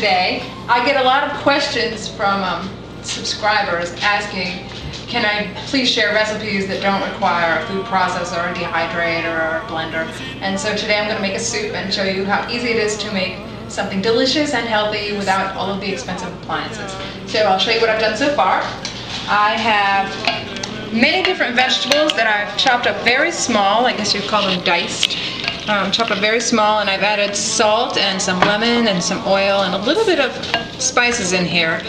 today. I get a lot of questions from subscribers asking, can I please share recipes that don't require a food processor, a dehydrator, or a blender? And so today I'm going to make a soup and show you how easy it is to make something delicious and healthy without all of the expensive appliances. So I'll show you what I've done so far. I have many different vegetables that I've chopped up very small. I guess you'd call them diced. Chopped up very small, and I've added salt and some lemon and some oil and a little bit of spices in here.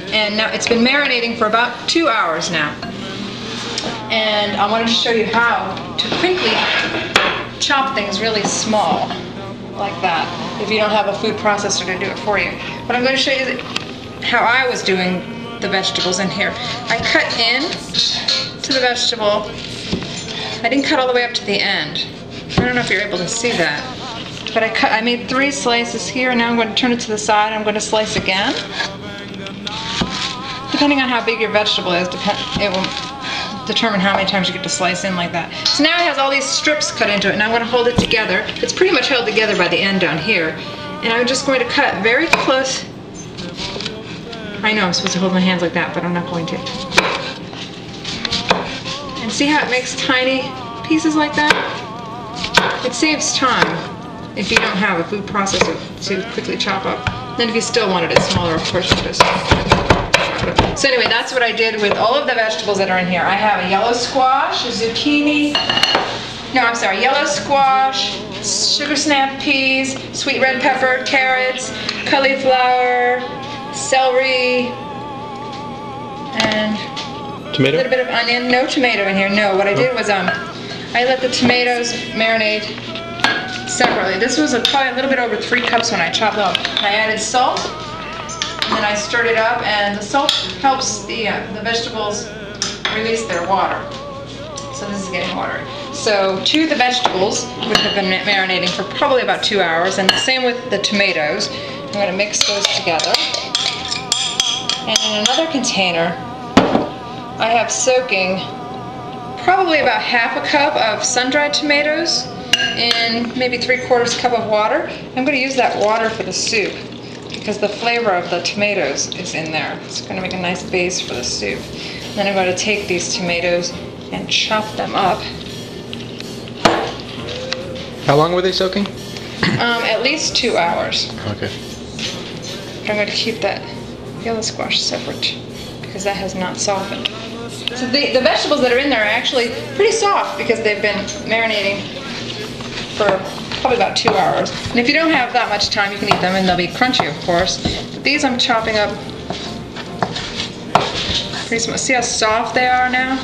And now it's been marinating for about 2 hours now. And I wanted to show you how to quickly chop things really small, like that, if you don't have a food processor to do it for you. But I'm going to show you how I was doing the vegetables in here. I cut in to the vegetable. I didn't cut all the way up to the end. I don't know if you're able to see that. But I made 3 slices here, and now I'm going to turn it to the side. I'm going to slice again. Depending on how big your vegetable is, it will determine how many times you get to slice in like that. So now it has all these strips cut into it, and I'm going to hold it together. It's pretty much held together by the end down here. And I'm just going to cut very close. I know I'm supposed to hold my hands like that, but I'm not going to. And see how it makes tiny pieces like that? It saves time if you don't have a food processor to quickly chop up. Then if you still wanted it smaller, of course you just. So anyway, that's what I did with all of the vegetables that are in here. I have a yellow squash, a zucchini, yellow squash, sugar snap peas, sweet red pepper, carrots, cauliflower, celery, and tomato? A little bit of onion. No tomato in here, no. What I did was I let the tomatoes marinate separately. This was probably a little bit over 3 cups when I chopped up. I added salt, and then I stirred it up, and the salt helps the vegetables release their water. So this is getting watery. So the vegetables would have been marinating for probably about 2 hours, and the same with the tomatoes. I'm going to mix those together. And in another container, I have soaking probably about ½ a cup of sun-dried tomatoes in maybe 3/4 cup of water. I'm going to use that water for the soup because the flavor of the tomatoes is in there. It's going to make a nice base for the soup. And then I'm going to take these tomatoes and chop them up. How long were they soaking? At least 2 hours. Okay. But I'm going to keep that yellow squash separate because that has not softened. So the vegetables that are in there are actually pretty soft because they've been marinating for probably about 2 hours. And if you don't have that much time, you can eat them and they'll be crunchy, of course. But these I'm chopping up pretty small. See how soft they are now?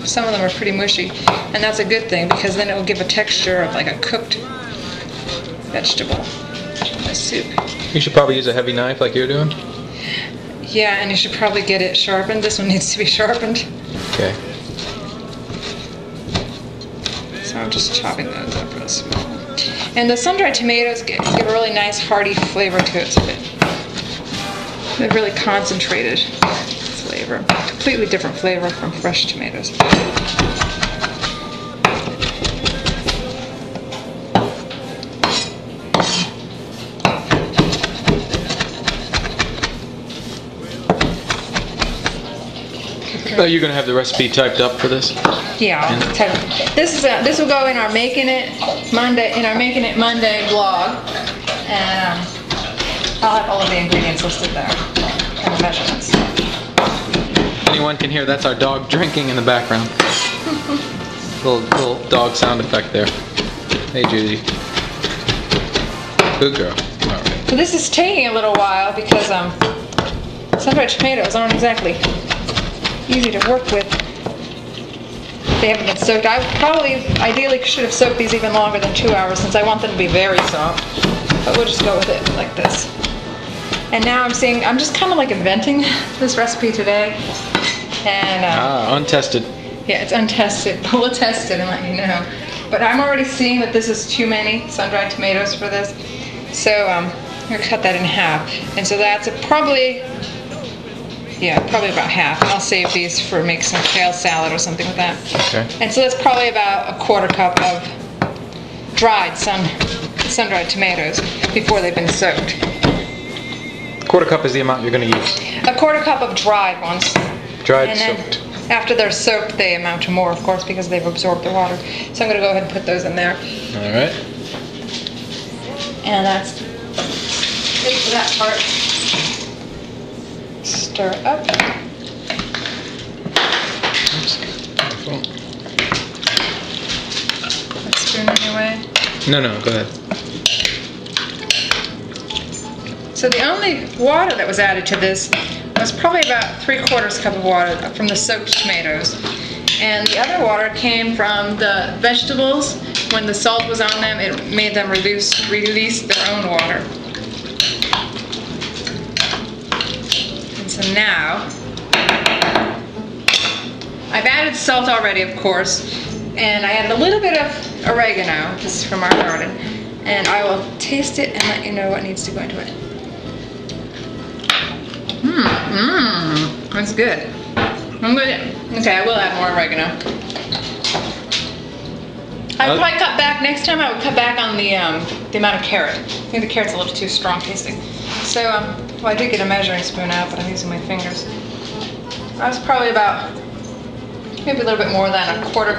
Some of them are pretty mushy. And that's a good thing because then it will give a texture of like a cooked vegetable in the soup. You should probably use a heavy knife like you're doing. Yeah, and you should probably get it sharpened. This one needs to be sharpened. Okay. So I'm just chopping those up real small. And the sun-dried tomatoes give a really nice hearty flavor to it. So they're really concentrated flavor. Completely different flavor from fresh tomatoes. Are you going to have the recipe typed up for this? Yeah. This will go in our Making It Monday blog, and I'll have all of the ingredients listed there and the measurements. Anyone can hear that's our dog drinking in the background. little dog sound effect there. Hey Judy. Good girl. All right. So this is taking a little while because sun-dried tomatoes aren't exactly easy to work with. They haven't been soaked. I ideally should have soaked these even longer than 2 hours since I want them to be very soft. But we'll just go with it like this. And now I'm just kind of like inventing this recipe today. And untested. Yeah, it's untested, but we'll test it and let you know. But I'm already seeing that this is too many sun-dried tomatoes for this. So I'm going to cut that in half. And so that's probably about half. And I'll save these for make some kale salad or something like that. Okay. And so that's probably about ¼ cup of dried sun-dried tomatoes before they've been soaked. 1/4 cup is the amount you're going to use. 1/4 cup of dried ones. Dried, And then soaked. after they're soaked, they amount to more, of course, because they've absorbed the water. So I'm going to go ahead and put those in there. All right. And that's it for that part. Stir it up. Oops. Careful. That spoon anyway. No, go ahead. So the only water that was added to this was probably about 3/4 cup of water from the soaked tomatoes. And the other water came from the vegetables. When the salt was on them, it made them release their own water. And so now, I've added salt already, of course, and I added a little bit of oregano, this is from our garden, and I will taste it and let you know what needs to go into it. That's good. Okay, I will add more oregano. I might cut back, next time I would cut back on the amount of carrot. I think the carrot's a little too strong tasting. So, well, I did get a measuring spoon out, but I'm using my fingers. That's probably about, maybe a little bit more than 1/4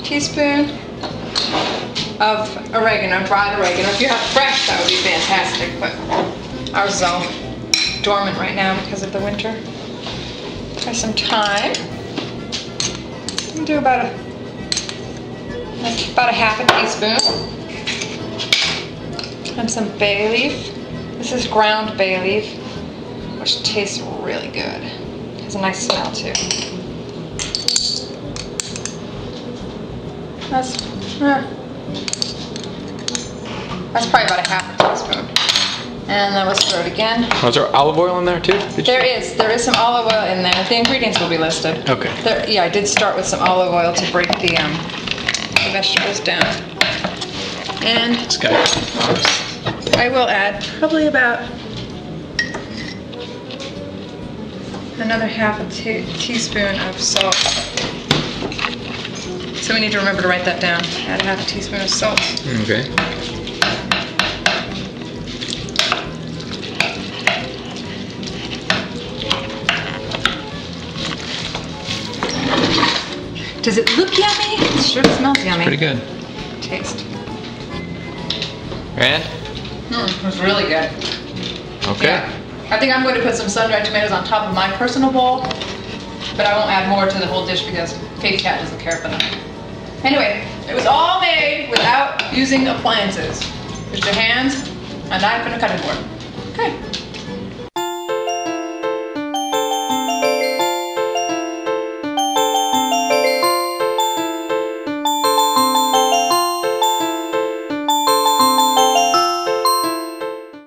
teaspoon of oregano, dried oregano. If you have fresh, that would be fantastic, but ours is all dormant right now because of the winter. Try some thyme. I'm do about a 1/2 teaspoon. And some bay leaf. This is ground bay leaf, which tastes really good. It has a nice smell too. That's probably about 1/2 teaspoon. And then let's stir it again. Was there olive oil in there too? There is some olive oil in there. The ingredients will be listed. Okay. Yeah, I did start with some olive oil to break the vegetables down. And I will add probably about another 1/2 teaspoon of salt. So we need to remember to write that down. Add 1/2 teaspoon of salt. Okay. Does it look yummy? It sure smells yummy. Pretty good. Taste. And? It's really good. Okay. Yeah. I think I'm going to put some sun-dried tomatoes on top of my personal bowl, but I won't add more to the whole dish because Baby Cat doesn't care for them. Anyway, it was all made without using appliances. Just your hands, a knife, and a cutting board. Okay.